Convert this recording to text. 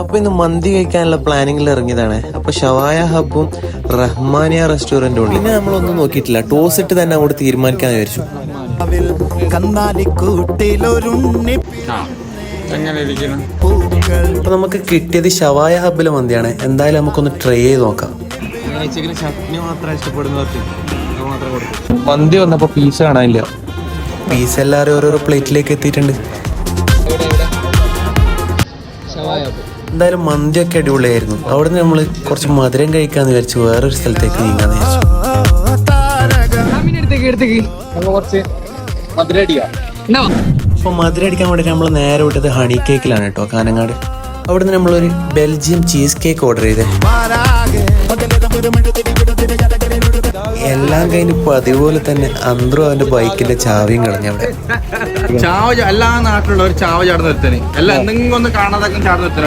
അപ്പൊ ഇന്ന് മന്തി കഴിക്കാനുള്ള പ്ലാനിങ്ങിൽ ഇറങ്ങിയതാണ്. അപ്പൊ ഷവായ ഹബും റഹ്മാനിയ റെസ്റ്റോറന്റും ഉണ്ട്. പിന്നെ നമ്മളൊന്നും നോക്കിയിട്ടില്ല, ടോസ് ഇട്ട് തന്നെ അങ്ങോട്ട് തീരുമാനിക്കാൻ വിചാരിച്ചു. അപ്പൊ നമുക്ക് കിട്ടിയത് ഷവായ ഹബിലെ മന്തിയാണ്. എന്തായാലും നമുക്കൊന്ന് ട്രൈ ചെയ്ത് നോക്കാം. മന്തി വന്നപ്പോ പീസ് കാണാനില്ല. പീസ് എല്ലാവരും ഓരോരോ പ്ലേറ്റിലേക്ക് എത്തിയിട്ടുണ്ട്. എന്തായാലും മന്തിയൊക്കെ അടിപൊളിയായിരുന്നു. അവിടെ നിന്ന് നമ്മൾ കുറച്ച് മധുരം കഴിക്കാന്ന് വിചാരിച്ചു വേറൊരു സ്ഥലത്തേക്ക് നീങ്ങാന്ന് വിചാരിച്ചു. അപ്പൊ മധുരം അടിക്കാൻ വേണ്ടിയിട്ട് നമ്മൾ നേരെ വിട്ടത് ഹണി കേക്കിലാണ് കേട്ടോ, കാനങ്ങാട്. അവിടുന്ന് നമ്മളൊരു ബെൽജിയം ചീസ് കേക്ക് ഓർഡർ ചെയ്തേ. എല്ലാം കഴിഞ്ഞ് പതിപോലെ തന്നെ അന്ത്രു അവന്റെ ബൈക്കിന്റെ ചാവിയും കളഞ്ഞവിടെ. ചാവ എല്ലാ നാട്ടിലുള്ള ഒരു ചാവ ചാടുന്ന ഒരുത്തന്, എല്ലാം എന്തെങ്കിലും ഒന്ന് കാണാതെ ചാടുന്ന ഒരുത്തന.